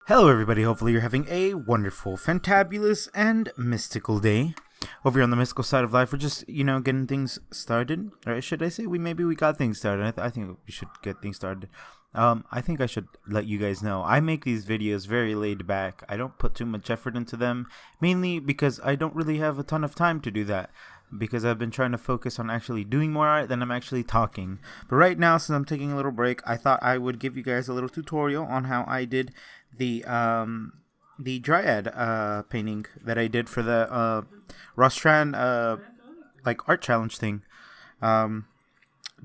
Hello everybody, hopefully you're having a wonderful, fantabulous, and mystical day. Over here on the mystical side of life, we're just, getting things started. Or should I say we got things started. I think we should get things started. I think I should let you guys know. I make these videos very laid back. I don't put too much effort into them, mainly because I don't really have a ton of time to do that. Because I've been trying to focus on actually doing more art than I'm actually talking. But right now, since I'm taking a little break, I thought I would give you guys a little tutorial on how I did the Dryad painting that I did for the Ross Draws art challenge thing.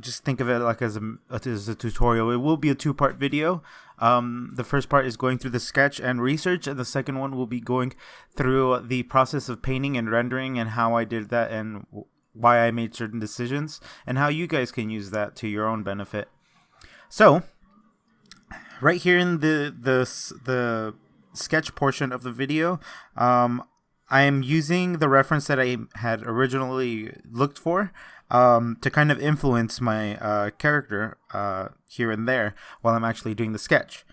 Just think of it like as a tutorial. It will be a two-part video. The first part is going through the sketch and research, and the second one will be going through the process of painting and rendering and how I did that and why I made certain decisions and how you guys can use that to your own benefit. So, right here in the sketch portion of the video, I am using the reference that I had originally looked for to kind of influence my character here and there while I'm actually doing the sketch.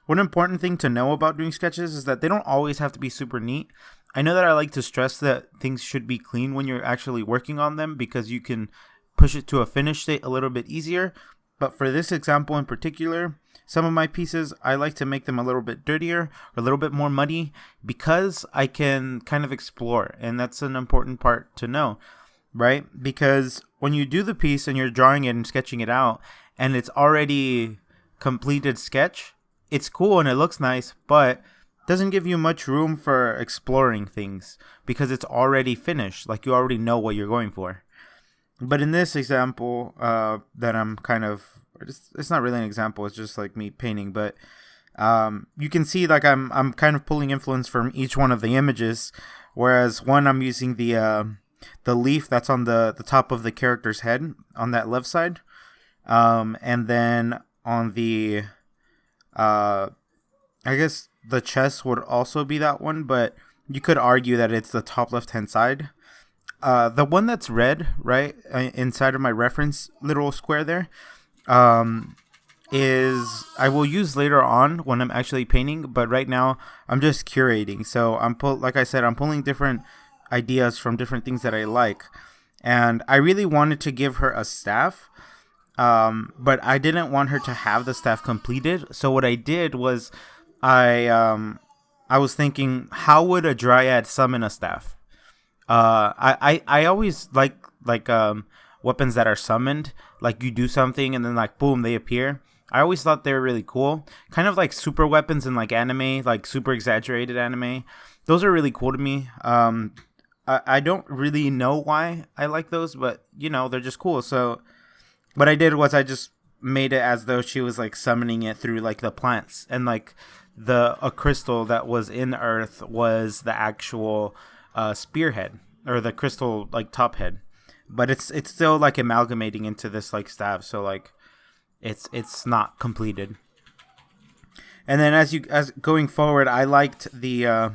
One important thing to know about doing sketches is that they don't always have to be super neat. I know that I like to stress that things should be clean when you're actually working on them because you can push it to a finished state a little bit easier. But for this example in particular, some of my pieces, I like to make them a little bit dirtier or a little bit more muddy because I can kind of explore. And that's an important part to know, right? Because when you do the piece and you're drawing it and sketching it out and it's already completed sketch, it's cool and it looks nice, but doesn't give you much room for exploring things because it's already finished. Like you already know what you're going for. But in this example that I'm kind of, it's not really an example, it's just like me painting, but you can see like I'm kind of pulling influence from each one of the images, whereas one I'm using the leaf that's on the top of the character's head on that left side, and then on the I guess the chest would also be that one, but you could argue that it's the top left hand side. The one that's red, right, inside of my reference little square there, is I will use later on when I'm actually painting, but right now I'm just curating. So like I said, I'm pulling different ideas from different things that I like, and I really wanted to give her a staff, but I didn't want her to have the staff completed. So what I did was I was thinking, how would a dryad summon a staff? I always like weapons that are summoned, like you do something and then like boom, they appear. I always thought they were really cool, kind of like super weapons in like anime, like super exaggerated anime. Those are really cool to me. I don't really know why I like those, but they're just cool. So what I did was I just made it as though she was like summoning it through like the plants, and like a crystal that was in earth was the actual spearhead or the crystal like top head, but it's still like amalgamating into this like staff, so like it's not completed. And then as going forward, I liked the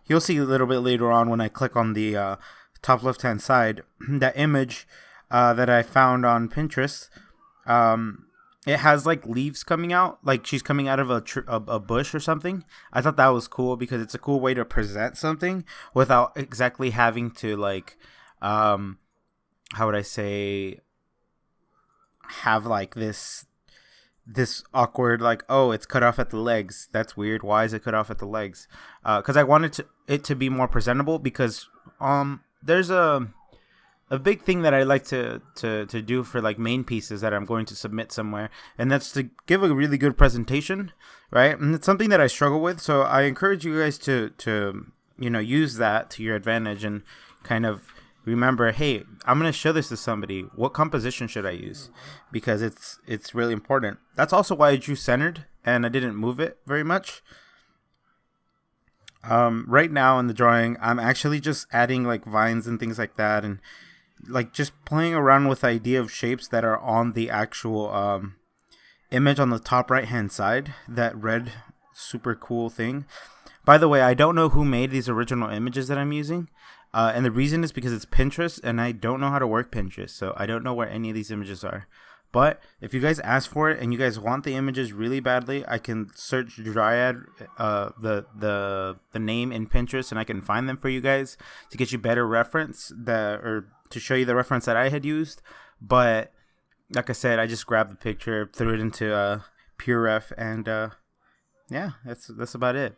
you'll see a little bit later on when I click on the top left hand side that image that I found on Pinterest. It has like leaves coming out, like she's coming out of a bush or something. I thought that was cool because it's a cool way to present something without exactly having to like, how would I say, have like this awkward like, oh, it's cut off at the legs. That's weird. Why is it cut off at the legs? Because I wanted it to be more presentable because there's a big thing that I like to do for like main pieces that I'm going to submit somewhere, and that's to give a really good presentation, right? And it's something that I struggle with, so I encourage you guys to use that to your advantage and kind of remember, hey, I'm going to show this to somebody. What composition should I use? Because it's really important. That's also why I drew centered and I didn't move it very much. Right now in the drawing, I'm actually just adding like vines and things like that, and like just playing around with the idea of shapes that are on the actual image on the top right hand side, that red super cool thing. By the way, I don't know who made these original images that I'm using, and the reason is because it's Pinterest and I don't know how to work Pinterest, so I don't know where any of these images are. But if you guys ask for it and you guys want the images really badly, I can search Dryad, the name in Pinterest, and I can find them for you guys to get you better reference or to show you the reference that I had used. But like I said, I just grabbed the picture, threw it into PureRef, and yeah, that's about it.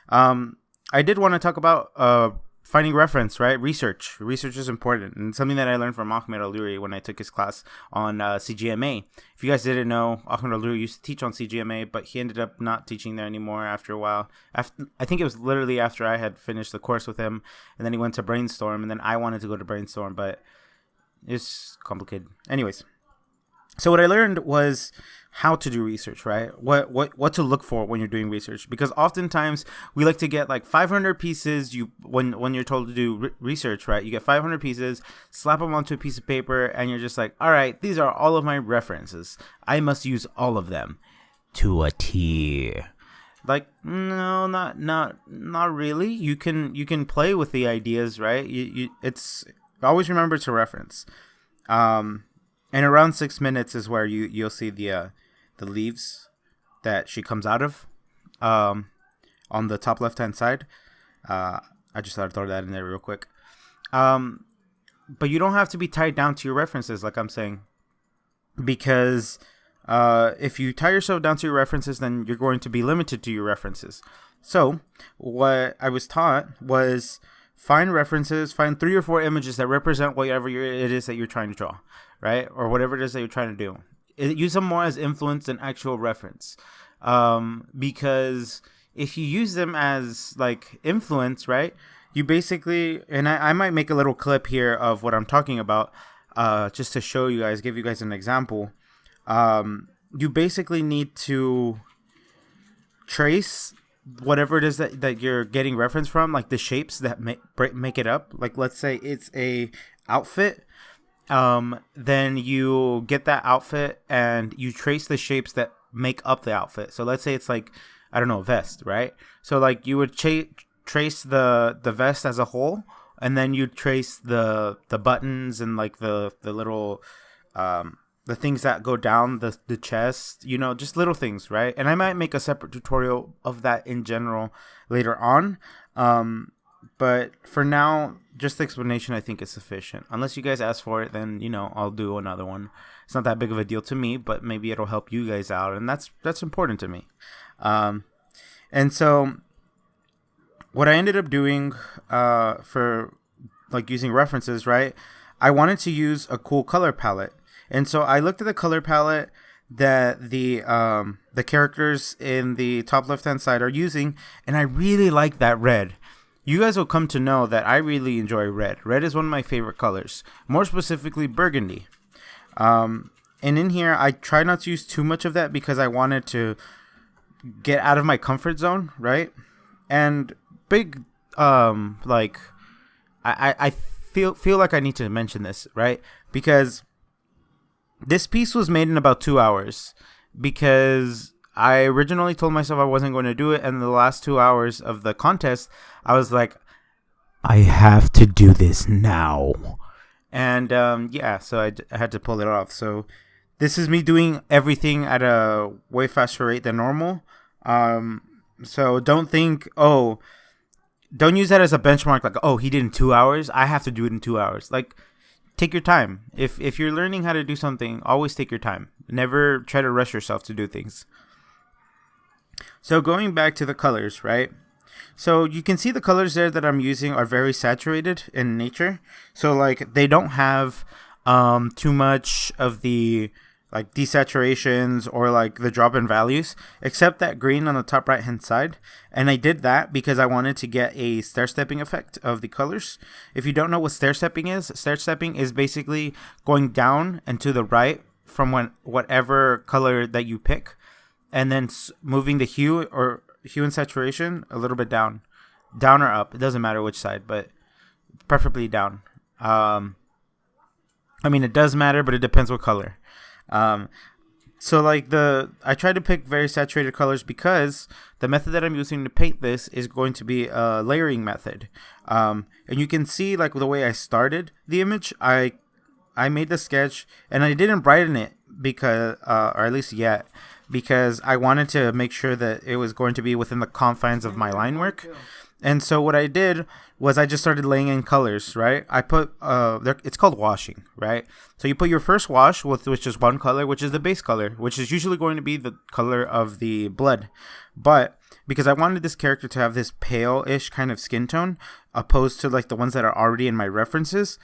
I did want to talk about finding reference, right? Research is important, and something that I learned from Ahmed Al-Luri when I took his class on CGMA. If you guys didn't know, Ahmed Al-Luri used to teach on CGMA, but he ended up not teaching there anymore after a while. I think it was literally after I had finished the course with him, and then he went to Brainstorm, and then I wanted to go to Brainstorm, but it's complicated. Anyways, so what I learned was how to do research, right? What to look for when you're doing research, because oftentimes we like to get like 500 pieces. When you're told to do research, right? You get 500 pieces, slap them onto a piece of paper, and you're just like, all right, these are all of my references. I must use all of them to a T. Like, no, not really. You can play with the ideas, right? It's always remember to reference. And around 6 minutes is where you'll see the leaves that she comes out of on the top left hand side. I just thought I'd throw that in there real quick. But you don't have to be tied down to your references, like I'm saying, because if you tie yourself down to your references, then you're going to be limited to your references. So what I was taught was find references, find 3 or 4 images that represent whatever it is that you're trying to draw, right? Or whatever it is that you're trying to do. Use them more as influence than actual reference. Because if you use them as like influence, right? You basically, and I might make a little clip here of what I'm talking about, just to show you guys, give you guys an example. You basically need to trace whatever it is that you're getting reference from, like the shapes that make it up. Like, let's say it's a outfit. Then you get that outfit and you trace the shapes that make up the outfit. So let's say it's like, I don't know, a vest, right? So like you would trace the vest as a whole, and then you trace the buttons and like the little the things that go down the chest, just little things, right? And I might make a separate tutorial of that in general later on. But for now, just the explanation I think is sufficient. Unless you guys ask for it, then, I'll do another one. It's not that big of a deal to me, but maybe it'll help you guys out. And that's important to me. And so what I ended up doing for like using references, right? I wanted to use a cool color palette. And so I looked at the color palette that the characters in the top left-hand side are using, and I really like that red. You guys will come to know that I really enjoy red. Red is one of my favorite colors, more specifically burgundy. And in here, I try not to use too much of that because I wanted to get out of my comfort zone, right? And big, I feel like I need to mention this, right? Because this piece was made in about 2 hours, because I originally told myself I wasn't going to do it, and the last 2 hours of the contest, I was like, I have to do this now. And so I had to pull it off. So this is me doing everything at a way faster rate than normal. So don't think, don't use that as a benchmark, like, he did in 2 hours, I have to do it in 2 hours. Like, take your time. If you're learning how to do something, always take your time. Never try to rush yourself to do things. So going back to the colors, right? So you can see the colors there that I'm using are very saturated in nature. So like they don't have too much of the like desaturations or like the drop in values, except that green on the top right hand side. And I did that because I wanted to get a stair stepping effect of the colors. If you don't know what stair stepping is basically going down and to the right from whatever color that you pick, and then moving the hue and saturation a little bit down or up. It doesn't matter which side, but preferably down. It does matter, but it depends what color. So like I try to pick very saturated colors because the method that I'm using to paint this is going to be a layering method. And you can see like the way I started the image, I I made the sketch and I didn't brighten it because, or at least yet, because I wanted to make sure that it was going to be within the confines of my line work. And so what I did was I just started laying in colors, right? I put, it's called washing, right? So you put your first wash with which is one color, which is the base color, which is usually going to be the color of the blood. But because I wanted this character to have this pale-ish kind of skin tone, opposed to like the ones that are already in my references,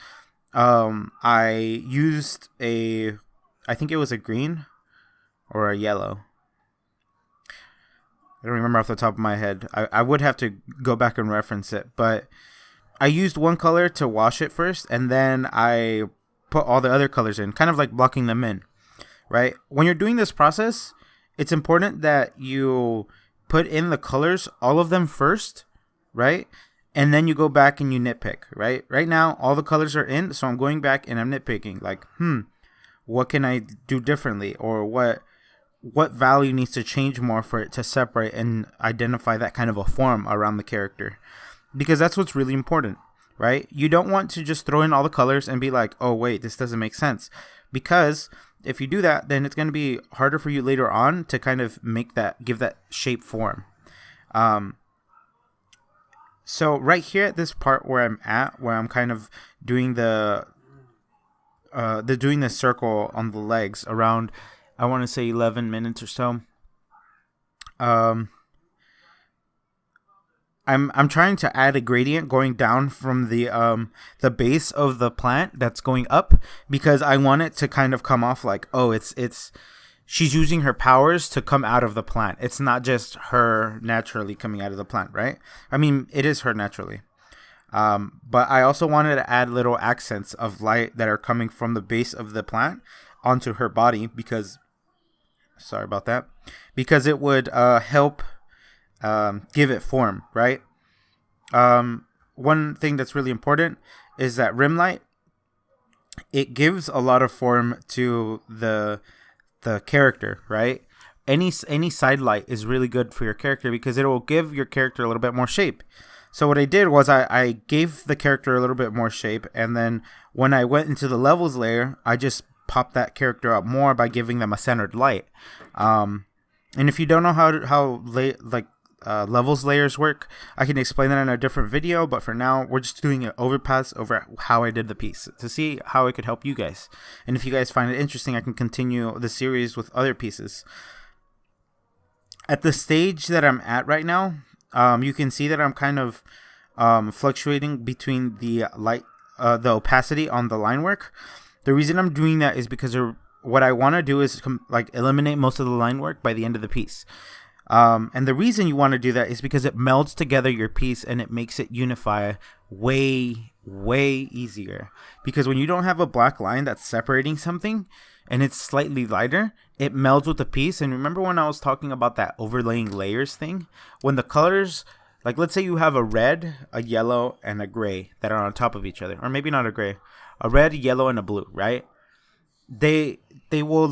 I used I think it was a green or a yellow. I don't remember off the top of my head. I would have to go back and reference it, but I used one color to wash it first, and then I put all the other colors in, kind of like blocking them in, right? When you're doing this process, it's important that you put in the colors, all of them first, right? And then you go back and you nitpick, right? Right now, all the colors are in, so I'm going back and I'm nitpicking, like, what can I do differently, or what value needs to change more for it to separate and identify that kind of a form around the character, because that's what's really important, right? You don't want to just throw in all the colors and be like, oh wait, this doesn't make sense, because if you do that, then it's going to be harder for you later on to kind of give that shape form. So right here at this part where I'm kind of doing the circle on the legs around, I want to say 11 minutes or so. I'm trying to add a gradient going down from the base of the plant that's going up, because I want it to kind of come off like, oh, it's she's using her powers to come out of the plant. It's not just her naturally coming out of the plant, right? I mean, it is her naturally. But I also wanted to add little accents of light that are coming from the base of the plant onto her body, because sorry about that, because it would help give it form, right? One thing that's really important is that rim light. It gives a lot of form to the character, right? Any side light is really good for your character, because it will give your character a little bit more shape. So what I did was I gave the character a little bit more shape, and then when I went into the levels layer, I just popped that character up more by giving them a centered light. And if you don't know how levels layers work, I can explain that in a different video, but for now we're just doing an overpass over how I did the piece to see how it could help you guys. And if you guys find it interesting, I can continue the series with other pieces. At the stage that I'm at right now, you can see that I'm kind of fluctuating between the the opacity on the line work. The reason I'm doing that is because what I want to do is eliminate most of the line work by the end of the piece. And the reason you want to do that is because it melds together your piece and it makes it unify way, way easier. Because when you don't have a black line that's separating something and it's slightly lighter, it melds with the piece. And remember when I was talking about that overlaying layers thing? When the colors, like let's say you have a red, a yellow, and a gray that are on top of each other. Or maybe not a gray. A red, yellow, and a blue, right? They will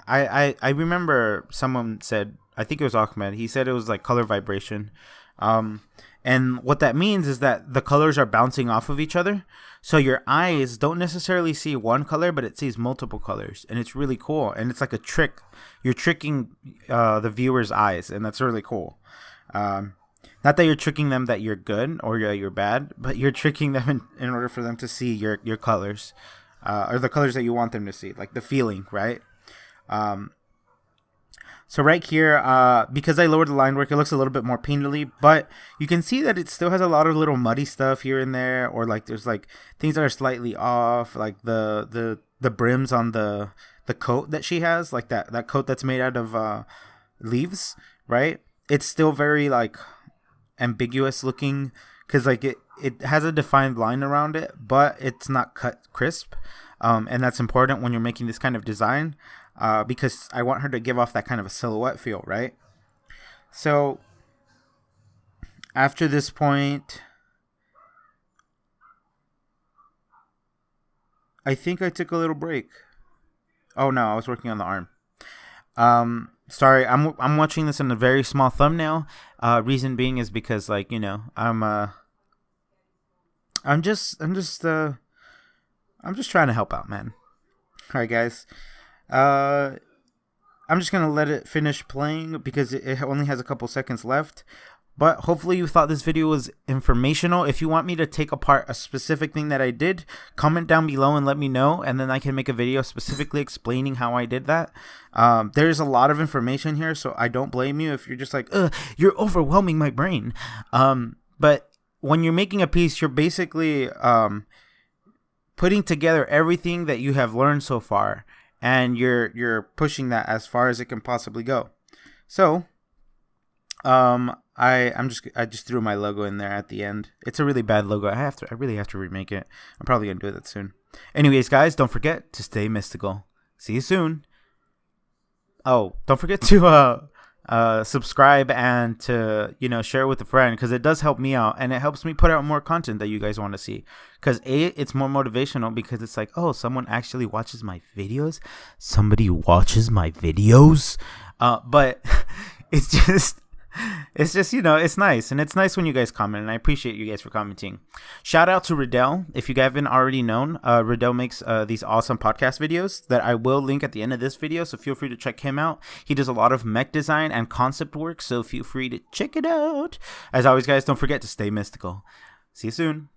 I remember someone said, I think it was Ahmed, he said it was like color vibration. And what that means is that the colors are bouncing off of each other. So your eyes don't necessarily see one color, but it sees multiple colors. And it's really cool. And it's like a trick. You're tricking the viewer's eyes, and that's really cool. Not that you're tricking them that you're good or you're bad, but you're tricking them in order for them to see your colors. Or the colors that you want them to see, like the feeling, right? So right here, because I lowered the line work, it looks a little bit more painterly, but you can see that it still has a lot of little muddy stuff here and there, or like there's like things that are slightly off, like the brims on the coat that she has, like that coat that's made out of leaves, right? It's still very like ambiguous looking, because like it has a defined line around it, but it's not cut crisp, and that's important when you're making this kind of design. Because I want her to give off that kind of a silhouette feel, right? So after this point, I think I took a little break. Oh no, I was working on the arm. Sorry, I'm watching this in a very small thumbnail. Reason being is because I'm I'm just trying to help out, man. All right, guys. I'm just going to let it finish playing because it only has a couple seconds left. But hopefully you thought this video was informational. If you want me to take apart a specific thing that I did, comment down below and let me know. And then I can make a video specifically explaining how I did that. There's a lot of information here, so I don't blame you if you're just like, you're overwhelming my brain. But when you're making a piece, you're basically putting together everything that you have learned so far. And you're pushing that as far as it can possibly go. So, I just threw my logo in there at the end. It's a really bad logo. I really have to remake it. I'm probably gonna do that soon. Anyways, guys, don't forget to stay mystical. See you soon. Oh, don't forget to subscribe and to share with a friend, because it does help me out and it helps me put out more content that you guys want to see. Because it's more motivational, because it's like, oh, someone actually watches my videos. Somebody watches my videos. But it's just it's nice, and it's nice when you guys comment, and I appreciate you guys for commenting. Shout out to Riddell. If you haven't already known, Riddell makes these awesome podcast videos that I will link at the end of this video, so feel free to check him out. He does a lot of mech design and concept work, so feel free to check it out. As always, guys, don't forget to stay mystical. See you soon.